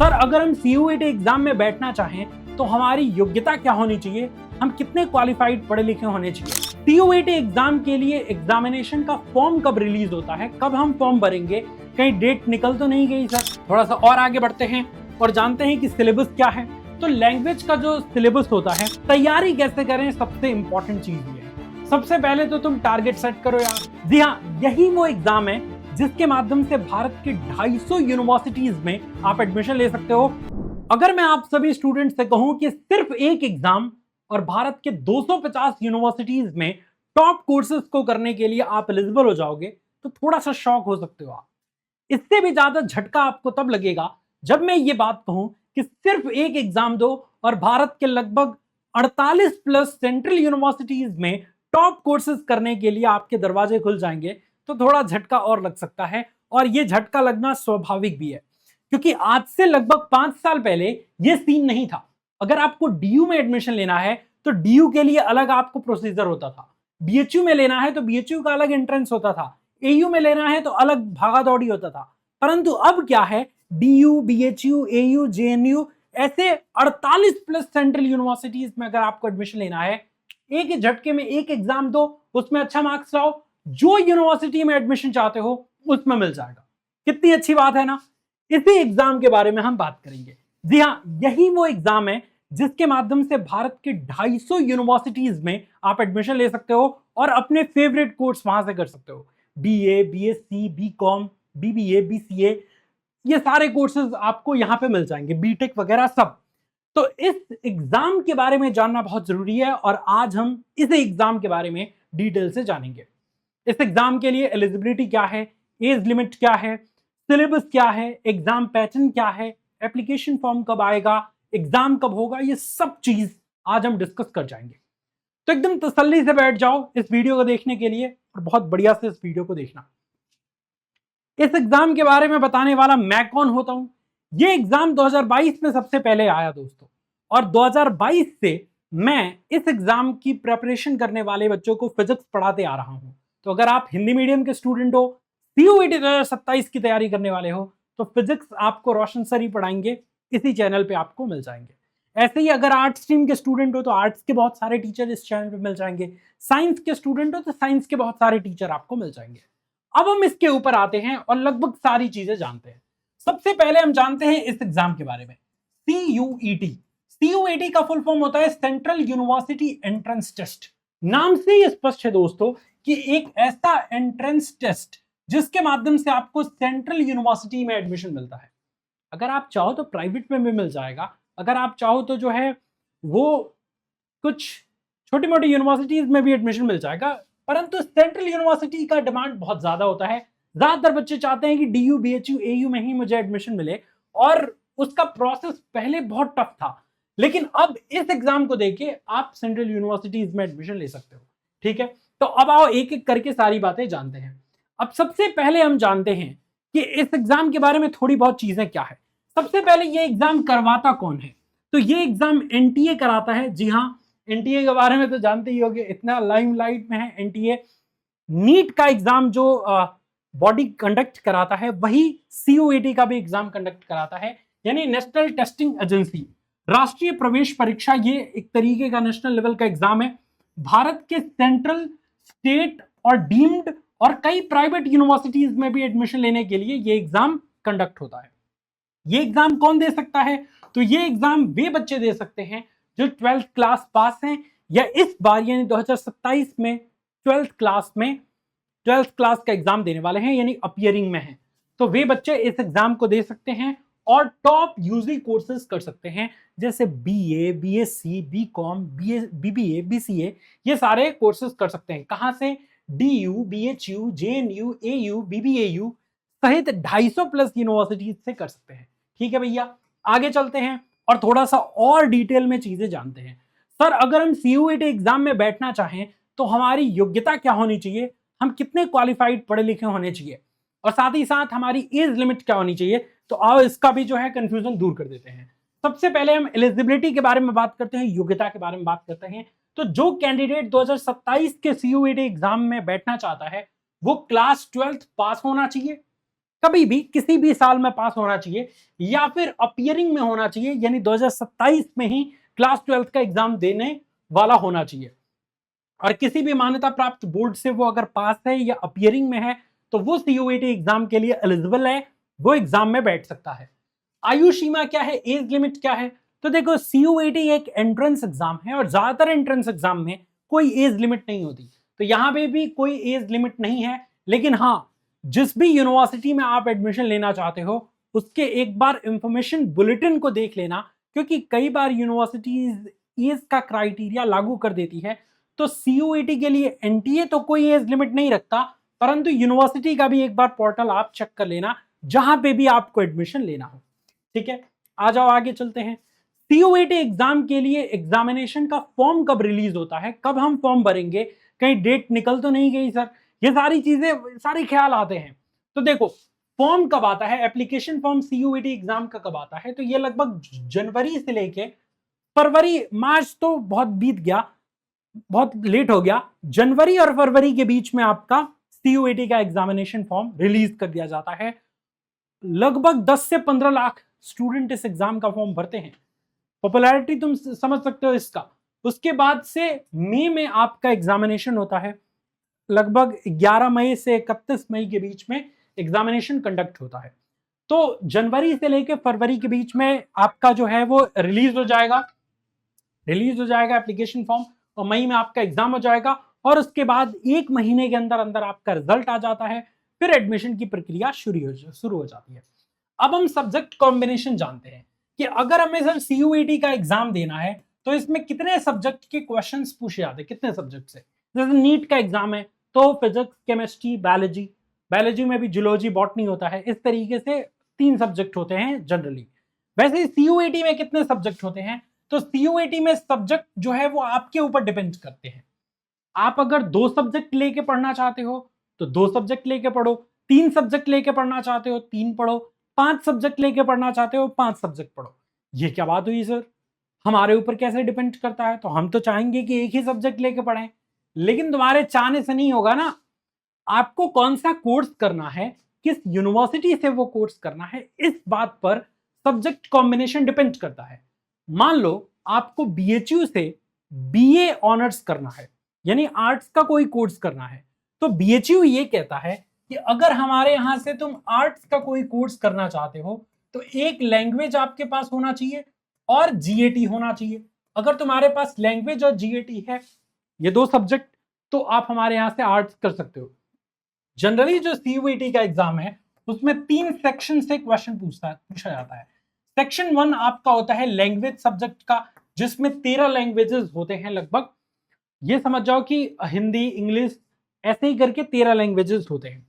Sir अगर हम CUET exam में बैठना चाहें तो हमारी योग्यता क्या होनी चाहिए, हम कितने क्वालिफाइड पढ़े लिखे होने चाहिए। सीयूईटी एग्जाम के लिए एग्जामिनेशन का फॉर्म कब रिलीज होता है, कब हम फॉर्म भरेंगे, कहीं डेट निकल तो नहीं गई सर। थोड़ा सा और आगे बढ़ते हैं और जानते हैं कि सिलेबस क्या है। तो लैंग्वेज का जो सिलेबस होता है, तैयारी कैसे करें, सबसे इंपॉर्टेंट चीज ये है। सबसे पहले तो तुम टारगेट सेट करो यार। जी हाँ, यही वो एग्जाम है जिसके माध्यम से भारत के 250 यूनिवर्सिटीज में आप एडमिशन ले सकते हो। अगर मैं आप सभी स्टूडेंट से कहूं कि सिर्फ एक एग्जाम और भारत के 250 यूनिवर्सिटीज में टॉप कोर्सेज को करने के लिए आप एलिजिबल हो जाओगे, तो थोड़ा सा शॉक हो सकते हो आप। इससे भी ज्यादा झटका आपको तब लगेगा जब मैं ये बात कहूं कि सिर्फ एक एग्जाम दो और भारत के लगभग 48 प्लस सेंट्रल यूनिवर्सिटीज में टॉप कोर्सेज करने के लिए आपके दरवाजे खुल जाएंगे, तो थोड़ा झटका और लग सकता है। और ये झटका लगना स्वाभाविक भी है, क्योंकि आज से लगभग 5 साल पहले ये सीन नहीं था। अगर आपको डीयू में एडमिशन लेना है तो डीयू के लिए अलग आपको प्रोसीजर होता था, बीएचयू में लेना है तो बीएचयू का अलग एंट्रेंस होता था, एयू में लेना है तो अलग भागा दौड़ी होता था। परंतु अब क्या है, डीयू, बीएचयू, एयू, जेएनयू, ऐसे 48 प्लस सेंट्रल यूनिवर्सिटीज में अगर आपको एडमिशन लेना है, एक ही झटके में एक एग्जाम दो, उसमें अच्छा मार्क्स लाओ, जो यूनिवर्सिटी में एडमिशन चाहते हो उसमें मिल जाएगा। कितनी अच्छी बात है ना। इसी एग्जाम के बारे में हम बात करेंगे। जी हाँ, यही वो एग्जाम है जिसके माध्यम से भारत के 250 यूनिवर्सिटीज में आप एडमिशन ले सकते हो और अपने फेवरेट कोर्स वहां से कर सकते हो। BA, BSc, BCom, BBA, BCA, ये सारे कोर्सेज आपको यहां पे मिल जाएंगे, बीटेक वगैरह सब। तो इस एग्जाम के बारे में जानना बहुत जरूरी है और आज हम इस एग्जाम के बारे में डिटेल से जानेंगे। इस एग्जाम के लिए एलिजिबिलिटी क्या है, एज लिमिट क्या है, सिलेबस क्या है, एग्जाम पैटर्न क्या है, एप्लीकेशन फॉर्म कब आएगा, एग्जाम कब होगा, ये सब चीज आज हम डिस्कस कर जाएंगे। तो एकदम तसल्ली से बैठ जाओ इस वीडियो को देखने के लिए और बहुत बढ़िया से इस वीडियो को देखना। इस एग्जाम के बारे में बताने वाला मैं कौन होता हूं। ये एग्जाम 2022 में सबसे पहले आया दोस्तों, और 2022 से मैं इस एग्जाम की प्रिपरेशन करने वाले बच्चों को फिजिक्स पढ़ाते आ रहा हूं। तो अगर आप हिंदी मीडियम के स्टूडेंट हो, सीयूईटी 2027 की तैयारी करने वाले हो, तो फिजिक्स आपको रोशन सर ही पढ़ाएंगे, इसी चैनल पे आपको मिल जाएंगे। ऐसे ही अगर आर्ट्स स्ट्रीम के स्टूडेंट हो तो आर्ट्स के बहुत सारे टीचर इस चैनल पे मिल जाएंगे, साइंस के स्टूडेंट हो तो साइंस के बहुत सारे टीचर आपको मिल जाएंगे। अब हम इसके ऊपर आते हैं और लगभग सारी चीजें जानते हैं। सबसे पहले हम जानते हैं इस एग्जाम के बारे में। सीयूईटी, सीयूईटी का फुल फॉर्म होता है सेंट्रल यूनिवर्सिटी एंट्रेंस टेस्ट। नाम से ही स्पष्ट है दोस्तों कि एक ऐसा एंट्रेंस टेस्ट जिसके माध्यम से आपको सेंट्रल यूनिवर्सिटी में एडमिशन मिलता है। अगर आप चाहो तो प्राइवेट में भी मिल जाएगा, अगर आप चाहो तो जो है वो कुछ छोटी मोटी यूनिवर्सिटीज में भी एडमिशन मिल जाएगा, परंतु सेंट्रल यूनिवर्सिटी का डिमांड बहुत ज्यादा होता है। ज्यादातर बच्चे चाहते हैं कि डीयू, बीएचयू, एयू में ही मुझे एडमिशन मिले, और उसका प्रोसेस पहले बहुत टफ था, लेकिन अब इस एग्जाम को देके आप सेंट्रल यूनिवर्सिटीज में एडमिशन ले सकते हो। ठीक है, तो अब आओ एक एक करके सारी बातें जानते हैं। अब सबसे पहले हम जानते हैं कि इस एग्जाम के बारे में थोड़ी बहुत चीजें क्या है। सबसे पहले ये एग्जाम करवाता कौन है, तो ये एग्जाम एनटीए कराता है। जी हाँ, एनटीए के बारे में तो जानते ही होंगे, इतना लाइमलाइट में है एनटीए। नीट का एग्जाम जो बॉडी कंडक्ट कराता है, वही सीयूईटी का भी एग्जाम कंडक्ट कराता है, यानी नेशनल टेस्टिंग एजेंसी। राष्ट्रीय प्रवेश परीक्षा ये एक तरीके का नेशनल लेवल का एग्जाम है। भारत के सेंट्रल, स्टेट और डीम्ड और कई प्राइवेट यूनिवर्सिटीज में भी एडमिशन लेने के लिए ये एग्जाम कंडक्ट होता है। ये एग्जाम कौन दे सकता है, तो ये एग्जाम वे बच्चे दे सकते हैं जो 12th क्लास पास हैं, या इस बार यानी 2027 में 12th क्लास में 12th क्लास का एग्जाम देने वाले हैं, यानी अपियरिंग में हैं। तो वे बच्चे इस एग्जाम को दे सकते हैं और टॉप यूजी कोर्सेज कर सकते हैं, जैसे BA, BSc, BCom, BBA, BCA, ये सारे कोर्सेज कर सकते हैं। कहां से, DU, BHU, JNU, AU, BBAU सहित 250 प्लस यूनिवर्सिटीज से कर सकते हैं। ठीक है भैया, आगे चलते हैं और थोड़ा सा और डिटेल में चीजें जानते हैं। सर अगर हम सीयूईटी एग्जाम में बैठना चाहें तो हमारी योग्यता क्या होनी चाहिए, हम कितने क्वालिफाइड पढ़े लिखे होने चाहिए, और साथ ही साथ हमारी एज लिमिट क्या होनी चाहिए। तो आओ इसका भी जो है कंफ्यूजन दूर कर देते हैं। सबसे पहले हम एलिजिबिलिटी के बारे में बात करते हैं, योग्यता के बारे में बात करते हैं। तो जो कैंडिडेट 2027 के सीयूईटी एग्जाम में बैठना चाहता है वो क्लास 12th पास होना चाहिए, कभी भी किसी भी साल में पास होना चाहिए या फिर अपियरिंग में होना चाहिए, यानी 2027 में ही क्लास 12 का एग्जाम देने वाला होना चाहिए। और किसी भी मान्यता प्राप्त बोर्ड से वो अगर पास है या अपियरिंग में है तो वो सीयूईटी एग्जाम के लिए एलिजिबल है, वो एग्जाम में बैठ सकता है। आयु सीमा क्या है, एज लिमिट क्या है? तो देखो, सीयूईटी एक एंट्रेंस एग्जाम है और ज्यादातर एंट्रेंस एग्जाम में कोई एज लिमिट नहीं होती, तो यहां पे भी कोई एज लिमिट नहीं है। लेकिन हाँ, जिस भी यूनिवर्सिटी में आप एडमिशन लेना चाहते हो उसके एक बार इंफॉर्मेशन बुलेटिन को देख लेना, क्योंकि कई बार यूनिवर्सिटीज एज का क्राइटेरिया लागू कर देती है। तो सीयूईटी के लिए एनटीए तो कोई एज लिमिट नहीं रखता, परंतु यूनिवर्सिटी का भी एक बार पोर्टल आप चेक कर लेना जहां पे भी आपको एडमिशन लेना हो। ठीक है, आ जाओ आगे चलते हैं। सीयूईटी एग्जाम के लिए एग्जामिनेशन का फॉर्म कब रिलीज होता है, कब हम फॉर्म भरेंगे, कहीं डेट निकल तो नहीं गई सर, ये सारी चीजें, सारे ख्याल आते हैं। तो देखो, फॉर्म कब आता है, एप्लीकेशन फॉर्म सीयूईटी एग्जाम का कब आता है, तो ये लगभग जनवरी से लेके फरवरी, मार्च तो बहुत बीत गया, बहुत लेट हो गया, जनवरी और फरवरी के बीच में आपका सीयूईटी का एग्जामिनेशन फॉर्म रिलीज कर दिया जाता है। लगभग 10 से 15 लाख स्टूडेंट इस एग्जाम का फॉर्म भरते हैं। पॉपुलैरिटी तुम समझ सकते हो इसका। उसके बाद से मई में आपका एग्जामिनेशन होता है, लगभग 11 मई से 31 मई के बीच में एग्जामिनेशन कंडक्ट होता है। तो जनवरी से लेकर फरवरी के बीच में आपका जो है वो रिलीज हो जाएगा एप्लीकेशन फॉर्म, और मई में आपका एग्जाम हो जाएगा और उसके बाद 1 महीने के अंदर अंदर आपका रिजल्ट आ जाता है, फिर एडमिशन की प्रक्रिया शुरू हो जाती है। अब हम सब्जेक्ट कॉम्बिनेशन जानते हैं कि अगर हमें सर सीयूईटी का एग्जाम देना है तो इसमें कितने सब्जेक्ट के क्वेश्चंस पूछे जाते हैं, कितने सब्जेक्ट से। जैसे नीट का एग्जाम है तो फिजिक्स, केमिस्ट्री, बायोलॉजी में भी जूलॉजी, बॉटनी होता है। इस तरीके से 3 सब्जेक्ट होते हैं जनरली। वैसे सीयूईटी में कितने सब्जेक्ट होते हैं, तो सीयूईटी में सब्जेक्ट जो है वो आपके ऊपर डिपेंड करते हैं। आप अगर 2 सब्जेक्ट लेके पढ़ना चाहते हो तो 2 सब्जेक्ट लेके पढ़ो, 3 सब्जेक्ट लेके पढ़ना चाहते हो 3 पढ़ो, 5 सब्जेक्ट लेके पढ़ना चाहते हो 5 सब्जेक्ट पढ़ो। ये क्या बात हुई सर, हमारे ऊपर कैसे डिपेंड करता है? तो हम तो चाहेंगे कि एक ही सब्जेक्ट लेके पढ़ें, लेकिन तुम्हारे चाहने से नहीं होगा ना। आपको कौन सा कोर्स करना है, किस यूनिवर्सिटी से वो कोर्स करना है, इस बात पर सब्जेक्ट कॉम्बिनेशन डिपेंड करता है। मान लो आपको बीएचयू से बीए ऑनर्स करना है, यानी आर्ट्स का कोई कोर्स करना है, तो बीएचयू ये कहता है कि अगर हमारे यहां से तुम आर्ट्स का कोई कोर्स करना चाहते हो तो एक लैंग्वेज आपके पास होना चाहिए और जीएटी होना चाहिए। अगर तुम्हारे पास लैंग्वेज और जीएटी है, ये 2 सब्जेक्ट, तो आप हमारे यहां से आर्ट्स कर सकते हो। जनरली जो सीयूईटी का एग्जाम है उसमें 3 सेक्शन से क्वेश्चन पूछा जाता है। सेक्शन 1 आपका होता है लैंग्वेज सब्जेक्ट का, जिसमें 13 लैंग्वेजेस होते हैं लगभग। ये समझ जाओ कि हिंदी, इंग्लिश, ऐसे ही करके 13 लैंग्वेजेस होते हैं।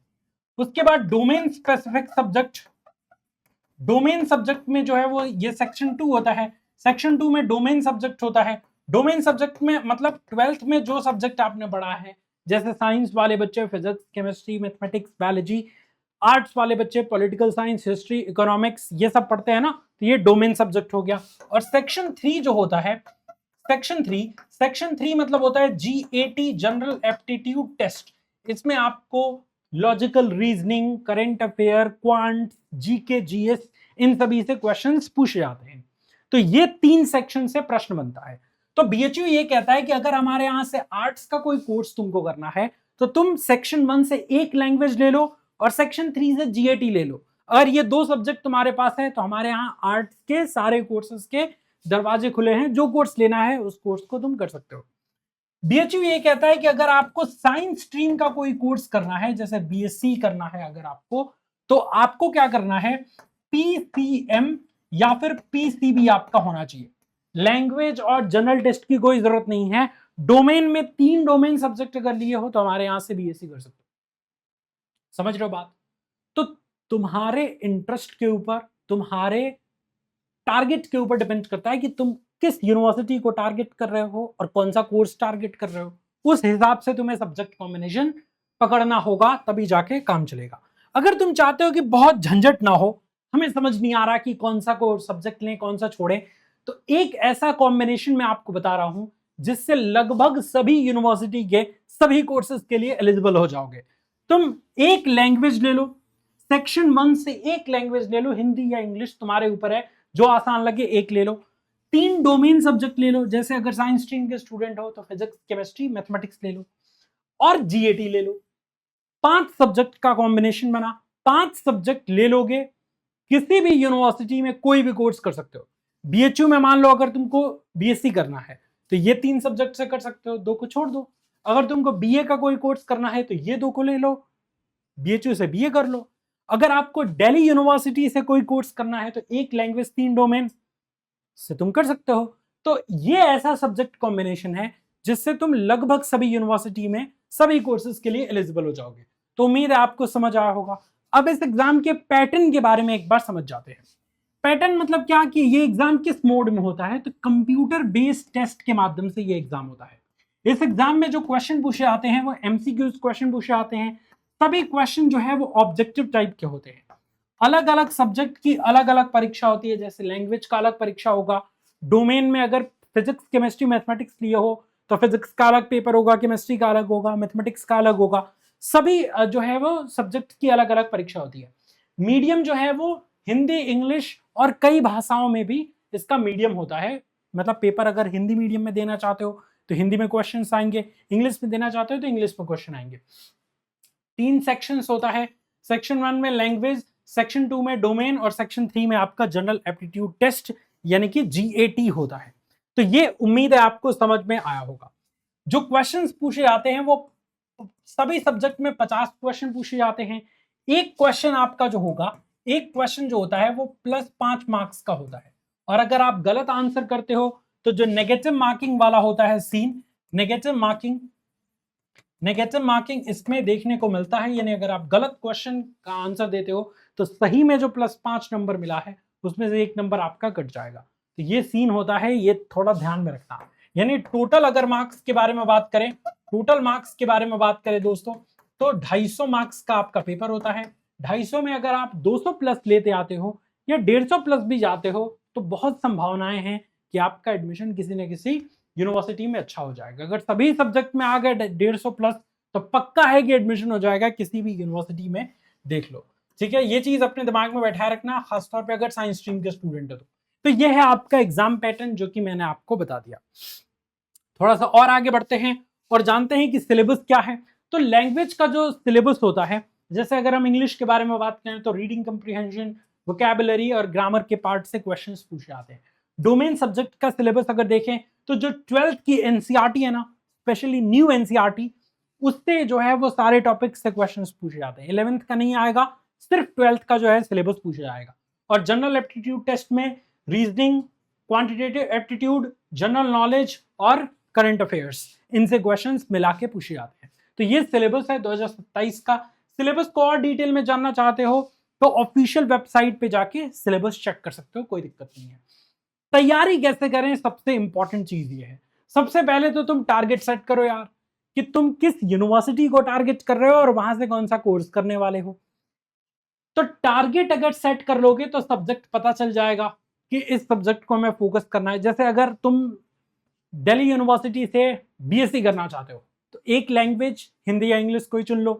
उसके बाद domain specific subject, domain subject में जो है वो ये सेक्शन 2 होता है। सेक्शन 2 में डोमेन सब्जेक्ट होता है। डोमेन सब्जेक्ट में मतलब 12th में जो सब्जेक्ट आपने पढ़ा है, जैसे साइंस वाले बच्चे physics, chemistry, mathematics, biology, arts वाले बच्चे पॉलिटिकल साइंस, हिस्ट्री, इकोनॉमिक्स, ये सब पढ़ते हैं ना, तो ये डोमेन सब्जेक्ट हो गया। और सेक्शन 3 जो होता है, सेक्शन 3 मतलब होता है जीएटी, जनरल एप्टीट्यूड टेस्ट। इसमें आपको logical reasoning, current affair, quant, GK, GS, इन सभी से क्वेश्चंस पूछे जाते हैं। तो ये 3 सेक्शन से प्रश्न बनता है। तो बीएचयू ये कहता है कि अगर हमारे यहां से आर्ट्स का कोई कोर्स तुमको करना है तो तुम सेक्शन 1 से एक लैंग्वेज ले लो और सेक्शन 3 से जीएटी ले लो। अगर ये 2 सब्जेक्ट तुम्हारे पास है तो हमारे यहाँ आर्ट्स के सारे कोर्सेज के दरवाजे खुले हैं, जो कोर्स लेना है उस कोर्स को तुम कर सकते हो। बीएचयू ये कहता है कि अगर आपको साइंस स्ट्रीम का कोई कोर्स करना है, जैसे बीएससी करना है अगर आपको, तो आपको क्या करना है, पीसीएम या फिर पीसीबी आपका होना चाहिए। लैंग्वेज और जनरल टेस्ट की कोई जरूरत नहीं है। डोमेन में 3 डोमेन सब्जेक्ट अगर लिए हो तो हमारे यहां से बीएससी कर सकते हो। समझ रहे हो बात? तो तुम्हारे इंटरेस्ट के ऊपर, तुम्हारे टारगेट के ऊपर डिपेंड करता है कि तुम किस यूनिवर्सिटी को टारगेट कर रहे हो और कौन सा कोर्स टारगेट कर रहे हो। उस हिसाब से तुम्हें सब्जेक्ट कॉम्बिनेशन पकड़ना होगा, तभी जाके काम चलेगा। अगर तुम चाहते हो कि बहुत झंझट ना हो, हमें समझ नहीं आ रहा कि कौन सा कोर्स सब्जेक्ट लें, कौन सा छोड़ें, तो एक ऐसा कॉम्बिनेशन मैं आपको बता रहा हूं जिससे लगभग सभी यूनिवर्सिटी के सभी कोर्सेज के लिए एलिजिबल हो जाओगे। तुम एक लैंग्वेज ले लो, सेक्शन 1 से एक लैंग्वेज ले लो, हिंदी या इंग्लिश, तुम्हारे ऊपर है, जो आसान लगे एक ले लो। 3 डोमेन सब्जेक्ट ले लो, जैसे अगर साइंस स्ट्रीम के स्टूडेंट हो तो फिजिक्स, केमिस्ट्री, मैथमेटिक्स ले लो, और जीएटी ले लो। 5 सब्जेक्ट का कॉम्बिनेशन बना, 5 सब्जेक्ट ले लोगे, किसी भी यूनिवर्सिटी में कोई भी कोर्स कर सकते हो। बीएचयू में मान लो अगर तुमको बीएससी करना है तो ये 3 सब्जेक्ट से कर सकते हो, 2 को छोड़ दो। अगर तुमको बीए का कोई कोर्स करना है तो ये 2 को ले लो, बीएचयू से बीए कर लो। अगर आपको दिल्ली यूनिवर्सिटी से कोई कोर्स करना है तो एक लैंग्वेज 3 डोमेन से तुम कर सकते हो। तो ये ऐसा सब्जेक्ट कॉम्बिनेशन है जिससे तुम लगभग सभी यूनिवर्सिटी में सभी कोर्सेज के लिए एलिजिबल हो जाओगे। तो उम्मीद है आपको समझ आया होगा। अब इस एग्जाम के पैटर्न के बारे में एक बार समझ जाते हैं। पैटर्न मतलब क्या कि ये एग्जाम किस मोड में होता है, तो कंप्यूटर बेस्ड टेस्ट के माध्यम से ये एग्जाम होता है। इस एग्जाम में जो क्वेश्चन पूछे आते हैं वो एमसीक्यूज क्वेश्चन पूछे आते हैं। सभी क्वेश्चन जो है वो ऑब्जेक्टिव टाइप के होते हैं। अलग अलग सब्जेक्ट की अलग अलग परीक्षा होती है, जैसे लैंग्वेज का अलग परीक्षा होगा, डोमेन में अगर फिजिक्स, केमिस्ट्री, मैथमेटिक्स लिए हो तो फिजिक्स का अलग पेपर होगा, केमिस्ट्री का अलग होगा, मैथमेटिक्स का अलग होगा। सभी जो है वो सब्जेक्ट की अलग अलग परीक्षा होती है। मीडियम जो है वो हिंदी, इंग्लिश और कई भाषाओं में भी इसका मीडियम होता है। मतलब पेपर अगर हिंदी मीडियम में देना चाहते हो तो हिंदी में क्वेश्चन आएंगे, इंग्लिश में देना चाहते हो तो इंग्लिश में क्वेश्चन आएंगे। 3 सेक्शंस होता है। सेक्शन 1 में लैंग्वेज, सेक्शन 2 में डोमेन और सेक्शन 3 में आपका जनरल एप्टीट्यूड टेस्ट यानी कि जीएटी होता है। तो ये उम्मीद है आपको समझ में आया होगा। जो क्वेश्चंस पूछे जाते हैं वो सभी सब्जेक्ट में 50 क्वेश्चन पूछे जाते हैं। एक क्वेश्चन आपका जो होगा, एक क्वेश्चन जो होता है वो +5 मार्क्स का होता है। और अगर आप गलत आंसर करते हो तो जो नेगेटिव मार्किंग वाला होता है सीन, नेगेटिव मार्किंग इसमें देखने को मिलता है। यानी अगर आप गलत क्वेश्चन का आंसर देते हो तो सही में जो +5 नंबर मिला है उसमें से 1 नंबर आपका कट जाएगा। तो ये सीन होता है, ये थोड़ा ध्यान में रखना। यानी टोटल अगर मार्क्स के बारे में बात करें, दोस्तों, तो 250 मार्क्स का आपका पेपर होता है। 250 में अगर आप 200 प्लस लेते आते हो या 150 प्लस भी जाते हो तो बहुत संभावनाएं हैं कि आपका एडमिशन किसी न किसी यूनिवर्सिटी में अच्छा हो जाएगा। अगर सभी सब्जेक्ट में आ गए 150 प्लस तो पक्का है कि एडमिशन हो जाएगा किसी भी यूनिवर्सिटी में, देख लो। ठीक है, ये चीज अपने दिमाग में बैठाए रखना, खासतौर पे अगर साइंस स्ट्रीम के स्टूडेंट हो तो ये है आपका एग्जाम पैटर्न जो कि मैंने आपको बता दिया। थोड़ा सा और आगे बढ़ते हैं और जानते हैं कि सिलेबस क्या है। तो लैंग्वेज का जो सिलेबस होता है, जैसे अगर हम इंग्लिश के बारे में बात करें तो रीडिंग कंप्रीहेंशन, वोकैबुलरी और ग्रामर के पार्ट से क्वेश्चंस पूछे जाते हैं। डोमेन सब्जेक्ट का सिलेबस अगर देखें तो जो 12th की एनसीईआरटी है ना, स्पेशली न्यू एनसीईआरटी, उससे जो है वो सारे टॉपिक से क्वेश्चंस पूछे जाते हैं। 11th का नहीं आएगा, सिर्फ 12th का जो है सिलेबस पूछा जाएगा। और जनरल एप्टीट्यूड टेस्ट में reasoning, quantitative aptitude, general knowledge और करंट अफेयर्स, इनसे क्वेश्चंस मिला के पूछे जाते हैं। तो ये सिलेबस है 2027 का। सिलेबस को और डिटेल में जानना चाहते हो तो ऑफिशियल वेबसाइट पे जाके सिलेबस चेक कर सकते हो, कोई दिक्कत नहीं है। तैयारी कैसे करें, सबसे इंपॉर्टेंट चीज ये है। सबसे पहले तो तुम टारगेट सेट करो यार, कि तुम किस यूनिवर्सिटी को टारगेट कर रहे हो और वहां से कौन सा कोर्स करने वाले हो। तो टारगेट अगर सेट कर लोगे तो सब्जेक्ट पता चल जाएगा कि इस सब्जेक्ट को हमें फोकस करना है। जैसे अगर तुम दिल्ली यूनिवर्सिटी से बीएससी करना चाहते हो तो एक लैंग्वेज हिंदी या इंग्लिश कोई चुन लो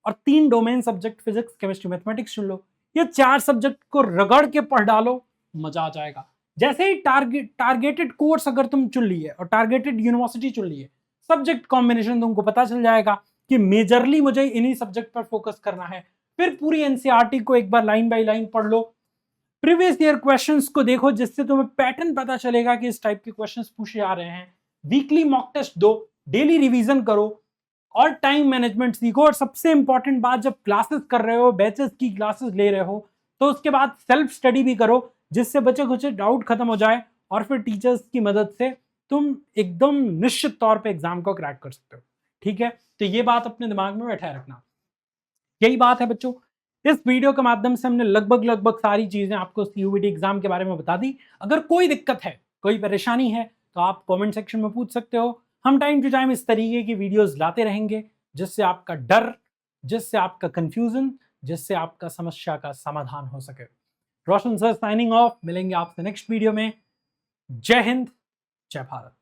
और 3 domain subject physics, chemistry, mathematics चुन लो। ये 4 सब्जेक्ट को रगड़ के पढ़ डालो, मजा आ जाएगा। जैसे ही टारगेटेड कोर्स अगर तुम चुन लिए और टारगेटेड यूनिवर्सिटी चुन लिए, सब्जेक्ट कॉम्बिनेशन तुमको पता चल जाएगा कि मेजरली मुझे इन्हीं सब्जेक्ट पर फोकस करना है। फिर पूरी एनसीईआरटी को एक बार लाइन बाय लाइन पढ़ लो, प्रीवियस ईयर क्वेश्चंस को देखो, जिससे तुम्हें पैटर्न पता चलेगा कि इस टाइप के क्वेश्चंस पूछे जा रहे हैं। वीकली मॉक टेस्ट दो, डेली रिवीजन करो और टाइम मैनेजमेंट सीखो। और सबसे इंपॉर्टेंट बात, जब क्लासेस कर रहे हो, बैचेस की क्लासेस ले रहे हो, तो उसके बाद सेल्फ स्टडी भी करो, जिससे बच्चे कुछ डाउट खत्म हो जाए और फिर टीचर्स की मदद से तुम एकदम निश्चित तौर पे एग्जाम को क्रैक कर सकते हो। ठीक है, तो ये बात अपने दिमाग में बैठाए रखना। यही बात है बच्चों, इस वीडियो के माध्यम से हमने लगभग सारी चीजें आपको सीयूईटी एग्जाम के बारे में बता दी। अगर कोई दिक्कत है, कोई परेशानी है तो आप कमेंट सेक्शन में पूछ सकते हो। हम टाइम टू टाइम इस तरीके की वीडियोस लाते रहेंगे, जिससे आपका डर, जिससे आपका कंफ्यूजन, जिससे आपका समस्या का समाधान हो सके। रोशन सर साइनिंग ऑफ, मिलेंगे आपसे नेक्स्ट वीडियो में। जय हिंद, जय भारत।